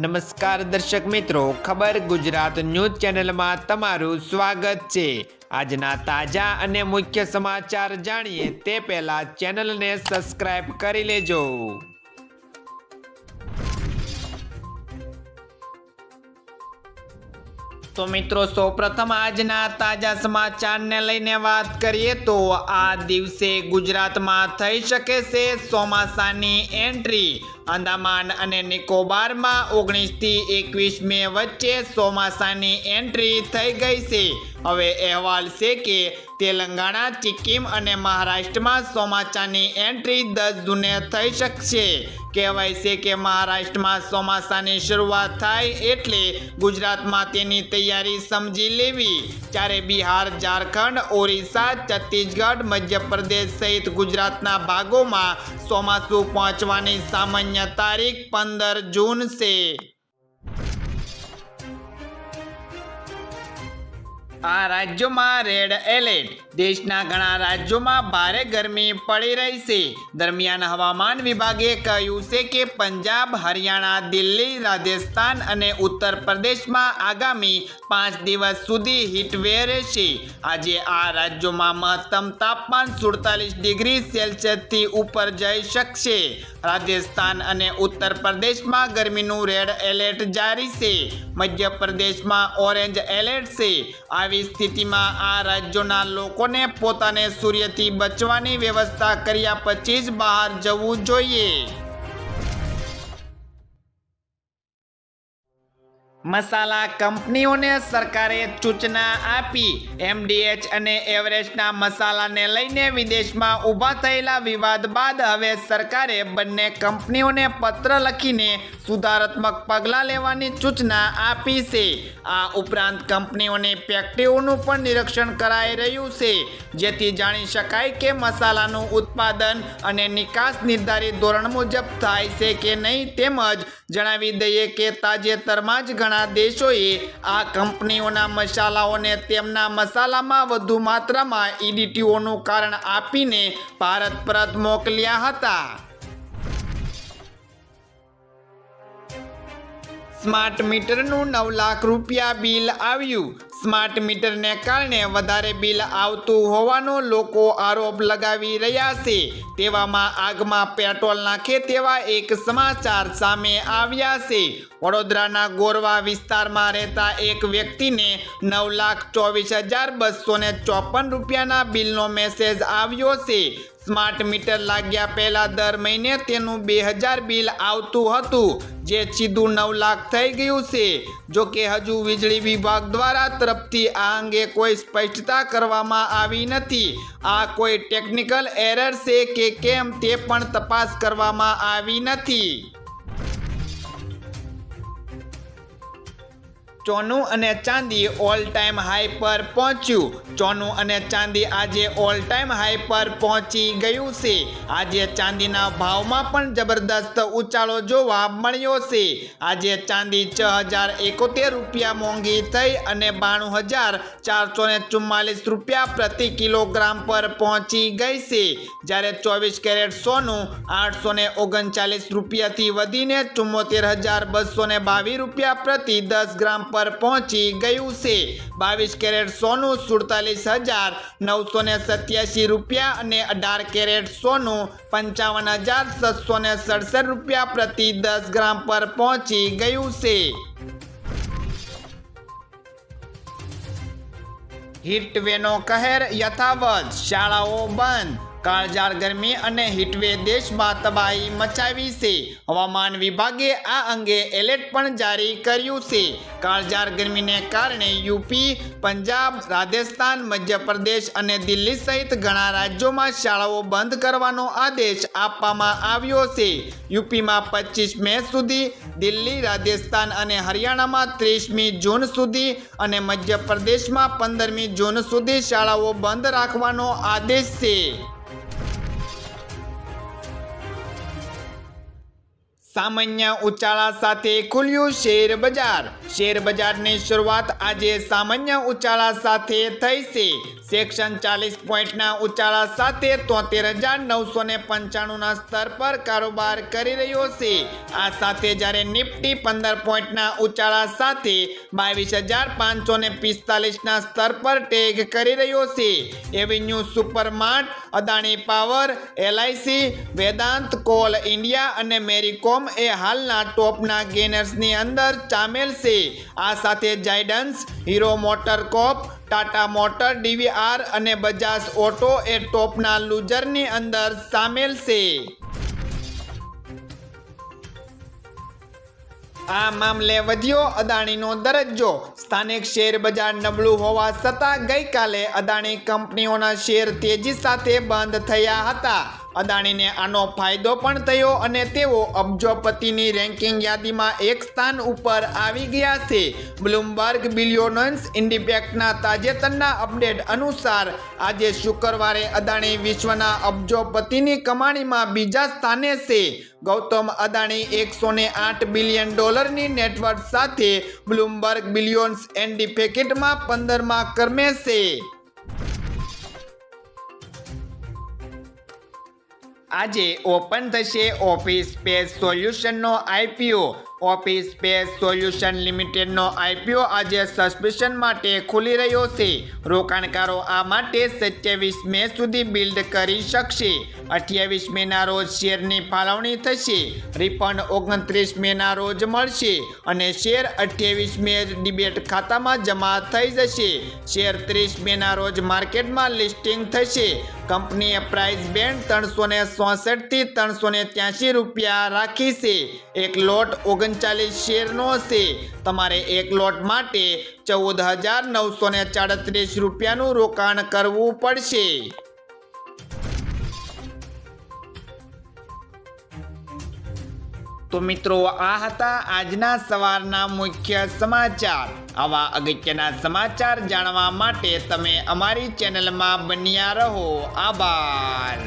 નમસ્કાર દર્શક મિત્રો, ખબર ગુજરાત ન્યૂઝ ચેનલમાં તમારું સ્વાગત છે। આજના તાજા અને મુખ્ય સમાચાર જાણીએ તે પહેલા ચેનલને સબસ્ક્રાઇબ કરી લેજો। તો મિત્રો, સૌપ્રથમ આજના તાજા સમાચારને લઈને વાત કરીએ તો આ દિવસે ગુજરાતમાં થઈ શકે છે ચોમાસાની એન્ટ્રી। અંદામાન અને નિકોબારમાં 19 થી 21 મે વચ્ચે ચોમાસાની એન્ટ્રી થઈ ગઈ છે। હવે અહેવાલ છે કે તેલંગાણા, સિક્કિમ અને મહારાષ્ટ્રમાં ચોમાસાની એન્ટ્રી 10 જૂને થઈ શકશે। કહેવાય છે કે મહારાષ્ટ્રમાં ચોમાસાની શરૂઆત થાય એટલે ગુજરાતમાં તેની તૈયારી સમજી લેવી। જ્યારે બિહાર, ઝારખંડ, ઓરિસ્સા, છત્તીસગઢ, મધ્યપ્રદેશ સહિત ગુજરાતના ભાગોમાં ચોમાસું પહોંચવાની સામાન્ય તારીખ 15 જૂન છે। આ રાજ્યોમાં રેડ એલર્ટ। દેશના ઘણા રાજ્યોમાં ભારે ગરમી પડી રહી છે। દરમિયાન હવામાન વિભાગે કહ્યું છે કે પંજાબ, હરિયાણા, દિલ્હી, રાજસ્થાન અને ઉત્તર પ્રદેશમાં આગામી 5 દિવસ સુધી હીટવેવ રહેશે। આજે આ રાજ્યોમાં મહત્તમ તાપમાન 47 ડિગ્રી સેલ્સિયસથી ઉપર જઈ શકશે। રાજસ્થાન અને ઉત્તર પ્રદેશમાં ગરમીનું રેડ એલર્ટ જારી છે। મધ્યપ્રદેશમાં ઓરેન્જ એલર્ટ છે। આવી સ્થિતિમાં આ રાજ્યોના લોકોને પોતાને સૂર્યથી બચવાની વ્યવસ્થા કર્યા પછી જ બહાર જવું જોઈએ। મસાલા કંપનીઓને સરકારે સૂચના આપી। એમડીએચ અને એવરેસ્ટના મસાલાને લઈને વિદેશમાં ઊભા થયેલા વિવાદ બાદ હવે સરકારે બંને કંપનીઓને પત્ર લખીને સુધારાત્મક પગલાં લેવાની સૂચના આપી છે। આ ઉપરાંત કંપનીઓની ફેક્ટરીઓનું પણ નિરીક્ષણ કરાઈ રહ્યું છે, જેથી જાણી શકાય કે મસાલાનું ઉત્પાદન અને નિકાસ નિર્ધારિત ધોરણ મુજબ થાય છે કે નહીં। તેમજ જણાવી દઈએ કે તાજેતરમાં જ ઘણા દેશોએ આ કંપનીઓના મસાલાઓને તેમના મસાલામાં વધુ માત્રામાં ઈડીટીઓનું કારણ આપીને ભારત પરત મોકલ્યા હતા। સ્માર્ટ મીટરનું 9 લાખ રૂપિયા બિલ આવ્યું। સ્માર્ટ મીટરને કારણે વધારે બિલ આવતું હોવાનો લોકો આરોપ લગાવી રહ્યા છે। તેવામાં આગમાં પેટ્રોલ નાખે તેવા એક સમાચાર સામે આવ્યા છે। વડોદરાના ગોરવા વિસ્તારમાં રહેતા એક વ્યક્તિને 9,24,254 રૂપિયાના બિલનો મેસેજ આવ્યો છે। સ્માર્ટ મીટર લાગ્યા પહેલા દર મહિને તેનું 2000 બિલ આવતું હતું, જે સીધું 9 લાખ થઈ ગયું છે। જો કે હજુ વીજળી વિભાગ દ્વારા તરફથી આ અંગે કોઈ સ્પષ્ટતા કરવામાં આવી નથી। આ કોઈ ટેકનિકલ એરર છે કે કેમ તે પણ તપાસ કરવામાં આવી નથી। સોનું અને ચાંદી ઓલ ટાઈમ હાઈ પર પહોંચ્યું। સોનું અને ચાંદી આજે ઓલ ટાઈમ હાઈ પર પહોંચી ગયું છે। આજે ચાંદીના ભાવમાં પણ જબરદસ્ત ઉછાળો જોવા મળ્યો છે। આજે ચાંદી 6,071 રૂપિયા મોંઘી થઈ અને 92,444 રૂપિયા પ્રતિ કિલોગ્રામ પર પહોંચી ગઈ છે। જ્યારે 24 કેરેટ સોનું 839 રૂપિયાથી વધીને 74,222 રૂપિયા પ્રતિ 10 ગ્રામ પર પહોંચી ગયું છે। 22 કેરેટ સોનું 47,987 રૂપિયા અને 18 કેરેટ સોનું 55,767 રૂપિયા પ્રતિ 10 ગ્રામ પર પહોંચી ગયું છે। હીટવેવનો કહેર યથાવત, શાળાઓ બંધ। કાળઝાળ ગરમી અને હીટવેવ દેશમાં તબાહી મચાવી છે। હવામાન વિભાગે આ અંગે એલર્ટ પણ જારી કર્યું છે। કાળઝાળ ગરમીને કારણે યુપી, પંજાબ, રાજસ્થાન, મધ્યપ્રદેશ અને દિલ્હી સહિત ઘણા રાજ્યોમાં શાળાઓ બંધ કરવાનો આદેશ આપવામાં આવ્યો છે। યુપીમાં 25 મે સુધી, દિલ્હી, રાજસ્થાન અને હરિયાણામાં 30મી જૂન સુધી અને મધ્યપ્રદેશમાં 15મી જૂન સુધી શાળાઓ બંધ રાખવાનો આદેશ છે। સામાન્ય ઉછાળા સાથે ખુલ્યું શેર બજારની શરૂઆત આજે સામાન્ય ઉછાળા સાથે થઈ છે. સેક્શન 40 પોઈન્ટના ઉછાળા સાથે 73,995 ના સ્તર પર કારોબાર કરી રહ્યો છે. આ સાથે જ્યારે નિફ્ટી 15 પોઈન્ટના ઉછાળા સાથે 22,545 ના સ્તર પર ટેગ કરી રહ્યો છે. Avenue Supermart, Adani Power, LIC, Vedanta Coal India અને મેરીકોમ એ હાલના ટોપના ગેનર્સની અંદર સામેલ છે. આ સાથે જાયડન્સ, હીરો મોટરકોપ, ટાટા મોટર, DVR અને બજાજ ઓટો એ ટોપના લૂઝરની અંદર સામેલ છે. આ મામલે વધ્યો અદાણીનો દરજ્જો. સ્થાનિક શેર બજાર નબળું હોવા છતાં ગઈકાલે અદાણી કંપનીઓના શેર તેજી સાથે બંધ થયા હતા. અદાણીને આનો ફાયદો પણ થયો અને તેઓ અબજોપતિની રેન્કિંગ યાદીમાં એક સ્થાન ઉપર આવી ગયા છે. બ્લૂમબર્ગ બિલિયનર્સ ઇન્ડિપેક્ટના તાજેતરના અપડેટ અનુસાર આજે શુક્રવારે અદાણી વિશ્વના અબજોપતિની કમાણીમાં બીજા સ્થાને છે. ગૌતમ અદાણી $108 બિલિયન ની નેટવર્થ સાથે બ્લૂમબર્ગ બિલિયન્સ ઇન્ડિપેક્ટમાં 15મા ક્રમે છે. આજે ઓપન થશે ઓફિસ સ્પેસ સોલ્યુશનનો IPO. ઓફિસ સ્પેસ સોલ્યુશન લિમિટેડનો IPO આજે સસ્પેન્શન માટે ખુલી રહ્યો છે. રોકાણકારો આ માટે 27 મે સુધી બિલ્ડ કરી શકશે. 28 મેના રોજ શેરની ફાળવણી થશે. રિફંડ 29 મેના રોજ મળશે અને શેર 28 મે ડિબેટ ખાતામાં જમા થઈ જશે. શેર 30 મેના રોજ માર્કેટમાં લિસ્ટિંગ થશે. કંપનીએ પ્રાઇસ બેન્ડ 364 થી 383 રૂપિયા રાખી છે. એક લોટ 39 શેરનો છે. તમારે એક લોટ માટે 14,937 રૂપિયાનું રોકાણ કરવું પડશે. તો મિત્રો, આ હતા આજના સવારના મુખ્ય સમાચાર. આવા અગત્યના સમાચાર જાણવા માટે તમે અમારી ચેનલમાં બન્યા રહો. આભાર.